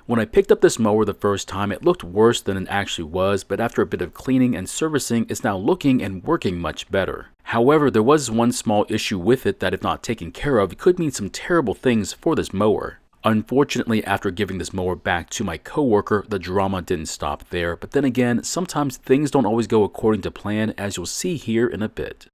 When I picked up this mower the first time, it looked worse than it actually was, but after a bit of cleaning and servicing, it's now looking and working much better. However, there was one small issue with it that if not taken care of, could mean some terrible things for this mower. Unfortunately, after giving this mower back to my coworker, the drama didn't stop there, but then again, sometimes things don't always go according to plan, as you'll see here in a bit.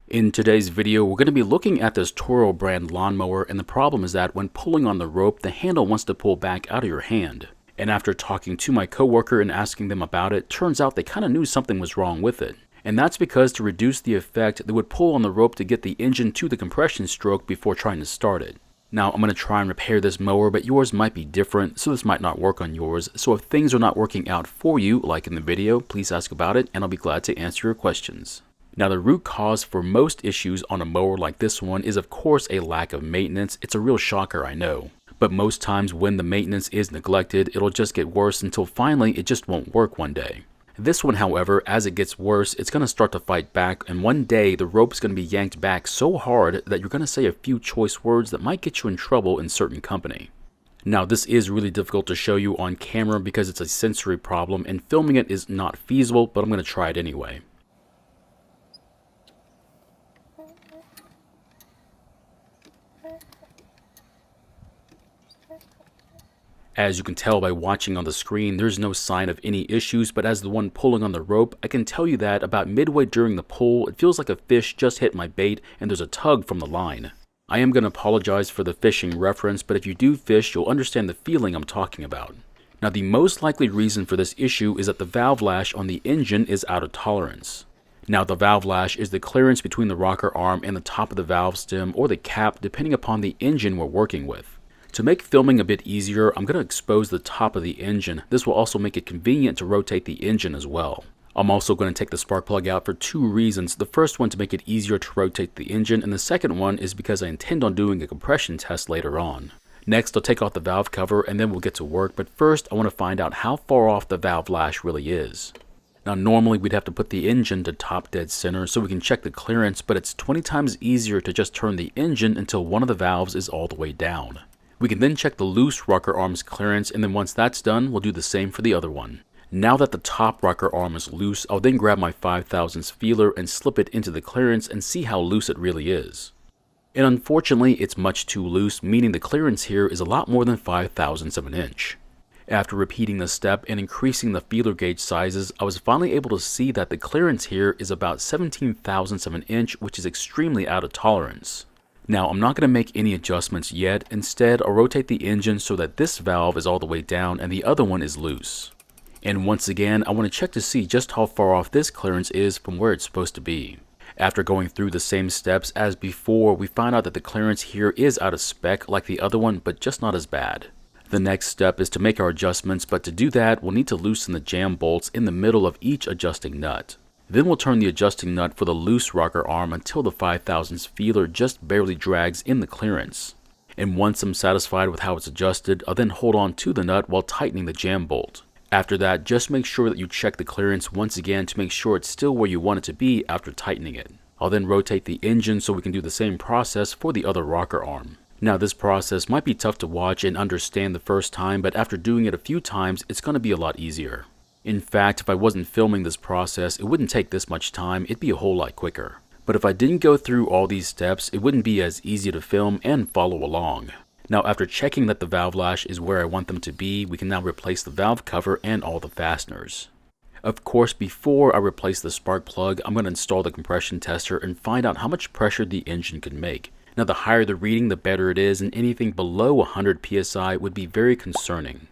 In today's video, we're going to be looking at this Toro brand lawnmower, and the problem is that when pulling on the rope, the handle wants to pull back out of your hand. And after talking to my coworker and asking them about it, turns out they kind of knew something was wrong with it. And that's because to reduce the effect, they would pull on the rope to get the engine to the compression stroke before trying to start it. Now, I'm going to try and repair this mower, but yours might be different, so this might not work on yours. So if things are not working out for you, like in the video, please ask about it, and I'll be glad to answer your questions. Now, the root cause for most issues on a mower like this one is of course a lack of maintenance. It's a real shocker, I know. But most times when the maintenance is neglected, it'll just get worse until finally it just won't work one day. This one, however, as it gets worse, it's going to start to fight back, and one day the rope is going to be yanked back so hard that you're going to say a few choice words that might get you in trouble in certain company. Now, this is really difficult to show you on camera because it's a sensory problem and filming it is not feasible, but I'm going to try it anyway. As you can tell by watching on the screen, there's no sign of any issues, but as the one pulling on the rope, I can tell you that about midway during the pull, it feels like a fish just hit my bait and there's a tug from the line. I am going to apologize for the fishing reference, but if you do fish, you'll understand the feeling I'm talking about. Now, the most likely reason for this issue is that the valve lash on the engine is out of tolerance. Now, the valve lash is the clearance between the rocker arm and the top of the valve stem or the cap, depending upon the engine we're working with. To make filming a bit easier, I'm going to expose the top of the engine. This will also make it convenient to rotate the engine as well. I'm also going to take the spark plug out for two reasons. The first one to make it easier to rotate the engine, and the second one is because I intend on doing a compression test later on. Next, I'll take off the valve cover and then we'll get to work, but first I want to find out how far off the valve lash really is. Now, normally we'd have to put the engine to top dead center so we can check the clearance, but it's 20 times easier to just turn the engine until one of the valves is all the way down. We can then check the loose rocker arm's clearance, and then once that's done, we'll do the same for the other one. Now that the top rocker arm is loose, I'll then grab my 5/1000 feeler and slip it into the clearance and see how loose it really is. And unfortunately, it's much too loose, meaning the clearance here is a lot more than 5/1000 of an inch. After repeating the step and increasing the feeler gauge sizes, I was finally able to see that the clearance here is about 17/1000 of an inch, which is extremely out of tolerance. Now, I'm not going to make any adjustments yet. Instead, I'll rotate the engine so that this valve is all the way down and the other one is loose. And once again, I want to check to see just how far off this clearance is from where it's supposed to be. After going through the same steps as before, we find out that the clearance here is out of spec like the other one, but just not as bad. The next step is to make our adjustments, but to do that, we'll need to loosen the jam bolts in the middle of each adjusting nut. Then we'll turn the adjusting nut for the loose rocker arm until the 5/1000 feeler just barely drags in the clearance. And once I'm satisfied with how it's adjusted, I'll then hold on to the nut while tightening the jam bolt. After that, just make sure that you check the clearance once again to make sure it's still where you want it to be after tightening it. I'll then rotate the engine so we can do the same process for the other rocker arm. Now, this process might be tough to watch and understand the first time, but after doing it a few times, it's going to be a lot easier. In fact, if I wasn't filming this process, it wouldn't take this much time, it'd be a whole lot quicker. But if I didn't go through all these steps, it wouldn't be as easy to film and follow along. Now, after checking that the valve lash is where I want them to be, we can now replace the valve cover and all the fasteners. Of course, before I replace the spark plug, I'm going to install the compression tester and find out how much pressure the engine can make. Now, the higher the reading, the better it is, and anything below 100 psi would be very concerning.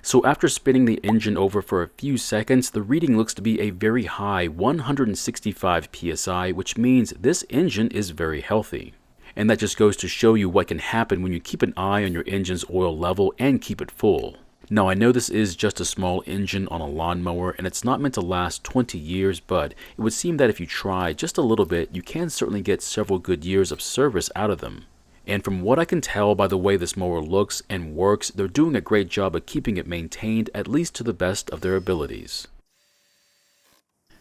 So after spinning the engine over for a few seconds, the reading looks to be a very high 165 psi, which means this engine is very healthy. And that just goes to show you what can happen when you keep an eye on your engine's oil level and keep it full. Now, I know this is just a small engine on a lawnmower and it's not meant to last 20 years, but it would seem that if you try just a little bit, you can certainly get several good years of service out of them. And from what I can tell by the way this mower looks and works, they're doing a great job of keeping it maintained, at least to the best of their abilities.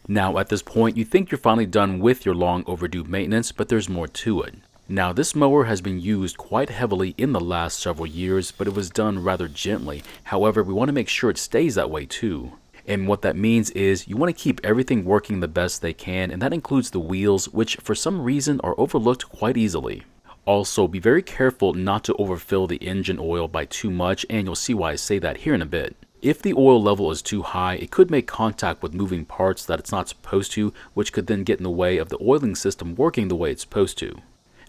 Now at this point, you think you're finally done with your long overdue maintenance, but there's more to it. Now this mower has been used quite heavily in the last several years, but it was done rather gently. However, we want to make sure it stays that way too. And what that means is you want to keep everything working the best they can, and that includes the wheels, which for some reason are overlooked quite easily. Also, be very careful not to overfill the engine oil by too much, and you'll see why I say that here in a bit. If the oil level is too high, it could make contact with moving parts that it's not supposed to, which could then get in the way of the oiling system working the way it's supposed to.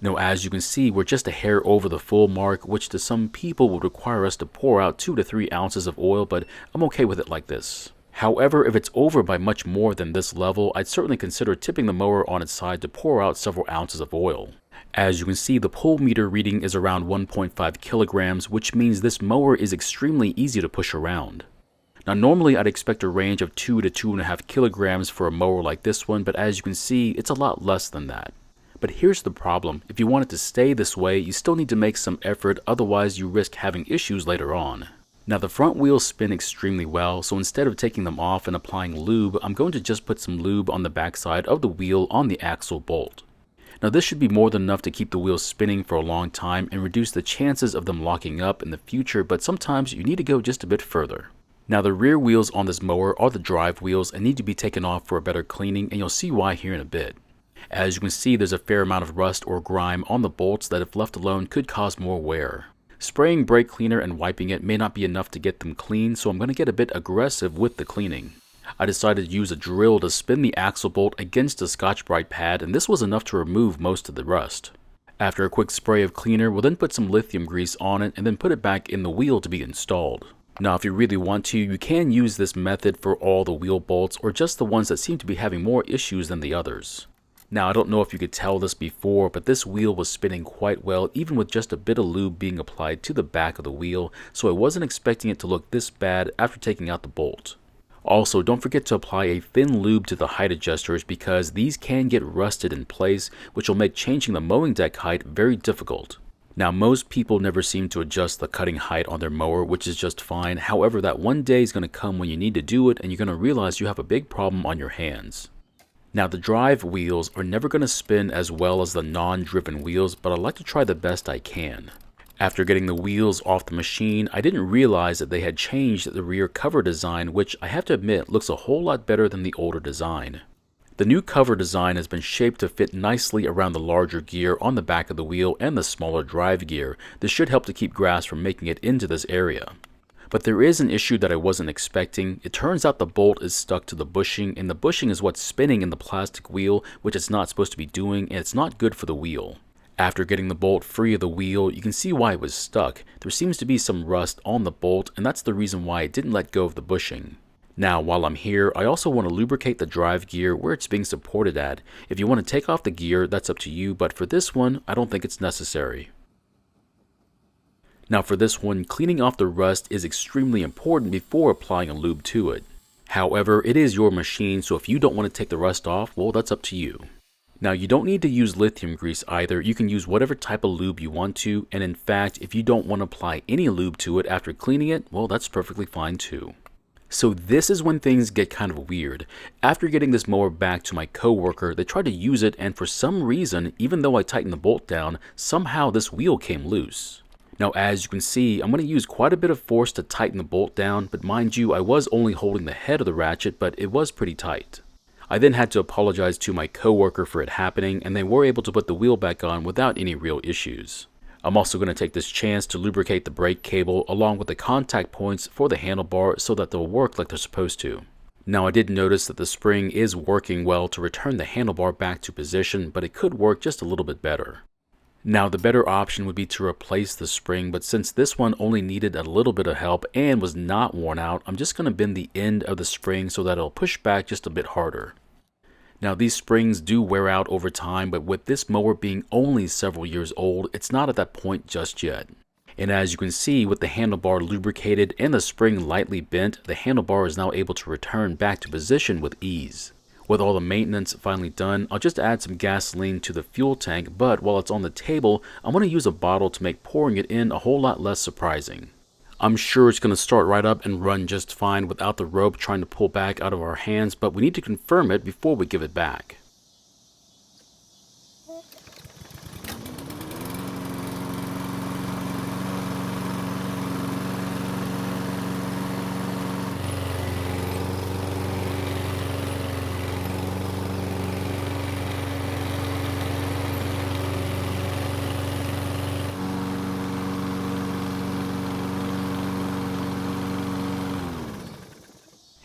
Now, as you can see, we're just a hair over the full mark, which to some people would require us to pour out 2 to 3 ounces of oil, but I'm okay with it like this. However, if it's over by much more than this level, I'd certainly consider tipping the mower on its side to pour out several ounces of oil. As you can see, the pull meter reading is around 1.5 kilograms, which means this mower is extremely easy to push around. Now normally I'd expect a range of 2 to 2.5 kilograms for a mower like this one, but as you can see, it's a lot less than that. But here's the problem: if you want it to stay this way, you still need to make some effort, otherwise you risk having issues later on. Now the front wheels spin extremely well, so instead of taking them off and applying lube, I'm going to just put some lube on the backside of the wheel on the axle bolt. Now this should be more than enough to keep the wheels spinning for a long time and reduce the chances of them locking up in the future, but sometimes you need to go just a bit further. Now the rear wheels on this mower are the drive wheels and need to be taken off for a better cleaning, and you'll see why here in a bit. As you can see, there's a fair amount of rust or grime on the bolts that if left alone could cause more wear. Spraying brake cleaner and wiping it may not be enough to get them clean, so I'm going to get a bit aggressive with the cleaning. I decided to use a drill to spin the axle bolt against the Scotch-Brite pad, and this was enough to remove most of the rust. After a quick spray of cleaner, we'll then put some lithium grease on it and then put it back in the wheel to be installed. Now if you really want to, you can use this method for all the wheel bolts or just the ones that seem to be having more issues than the others. Now I don't know if you could tell this before, but this wheel was spinning quite well even with just a bit of lube being applied to the back of the wheel, so I wasn't expecting it to look this bad after taking out the bolt. Also, don't forget to apply a thin lube to the height adjusters because these can get rusted in place, which will make changing the mowing deck height very difficult. Now most people never seem to adjust the cutting height on their mower, which is just fine. However, that one day is going to come when you need to do it and you're going to realize you have a big problem on your hands. Now the drive wheels are never going to spin as well as the non-driven wheels, but I like to try the best I can. After getting the wheels off the machine, I didn't realize that they had changed the rear cover design, which I have to admit looks a whole lot better than the older design. The new cover design has been shaped to fit nicely around the larger gear on the back of the wheel and the smaller drive gear. This should help to keep grass from making it into this area. But there is an issue that I wasn't expecting. It turns out the bolt is stuck to the bushing, and the bushing is what's spinning in the plastic wheel, which it's not supposed to be doing, and it's not good for the wheel. After getting the bolt free of the wheel, you can see why it was stuck. There seems to be some rust on the bolt, and that's the reason why it didn't let go of the bushing. Now, while I'm here, I also want to lubricate the drive gear where it's being supported at. If you want to take off the gear, that's up to you, but for this one, I don't think it's necessary. Now for this one, cleaning off the rust is extremely important before applying a lube to it. However, it is your machine, so if you don't want to take the rust off, well, that's up to you. Now you don't need to use lithium grease either. You can use whatever type of lube you want to, and in fact, if you don't want to apply any lube to it after cleaning it, well, that's perfectly fine too. So this is when things get kind of weird. After getting this mower back to my coworker, they tried to use it, and for some reason, even though I tightened the bolt down, somehow this wheel came loose. Now as you can see, I'm going to use quite a bit of force to tighten the bolt down, but mind you, I was only holding the head of the ratchet, but it was pretty tight. I then had to apologize to my coworker for it happening, and they were able to put the wheel back on without any real issues. I'm also going to take this chance to lubricate the brake cable along with the contact points for the handlebar so that they'll work like they're supposed to. Now I did notice that the spring is working well to return the handlebar back to position, but it could work just a little bit better. Now the better option would be to replace the spring, but since this one only needed a little bit of help and was not worn out, I'm just going to bend the end of the spring so that it'll push back just a bit harder. Now these springs do wear out over time, but with this mower being only several years old, it's not at that point just yet. And as you can see, with the handlebar lubricated and the spring lightly bent, the handlebar is now able to return back to position with ease. With all the maintenance finally done, I'll just add some gasoline to the fuel tank, but while it's on the table, I'm going to use a bottle to make pouring it in a whole lot less surprising. I'm sure it's going to start right up and run just fine without the rope trying to pull back out of our hands, but we need to confirm it before we give it back.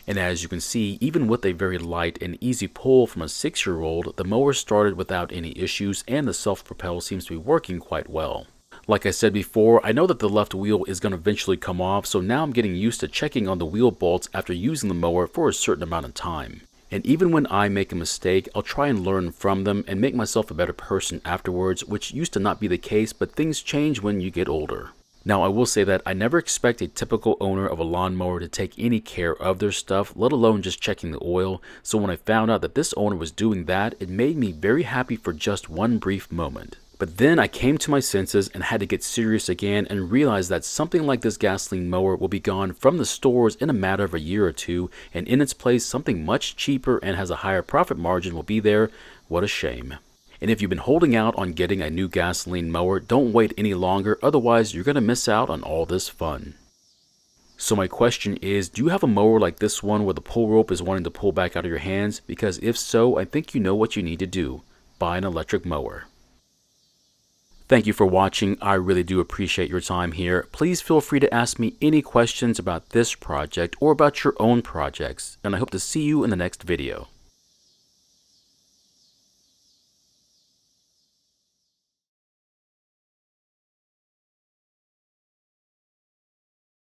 And as you can see, even with a very light and easy pull from a 6-year-old, the mower started without any issues and the self-propel seems to be working quite well. Like I said before, I know that the left wheel is going to eventually come off, so now I'm getting used to checking on the wheel bolts after using the mower for a certain amount of time. And even when I make a mistake, I'll try and learn from them and make myself a better person afterwards, which used to not be the case, but things change when you get older. Now, I will say that I never expect a typical owner of a lawnmower to take any care of their stuff, let alone just checking the oil, so when I found out that this owner was doing that, it made me very happy for just one brief moment. But then I came to my senses and had to get serious again and realize that something like this gasoline mower will be gone from the stores in a matter of a year or two, and in its place something much cheaper and has a higher profit margin will be there. What a shame. And if you've been holding out on getting a new gasoline mower, don't wait any longer, otherwise you're going to miss out on all this fun. So my question is, do you have a mower like this one where the pull rope is wanting to pull back out of your hands? Because if so, I think you know what you need to do. Buy an electric mower. Thank you for watching. I really do appreciate your time here. Please feel free to ask me any questions about this project or about your own projects, and I hope to see you in the next video.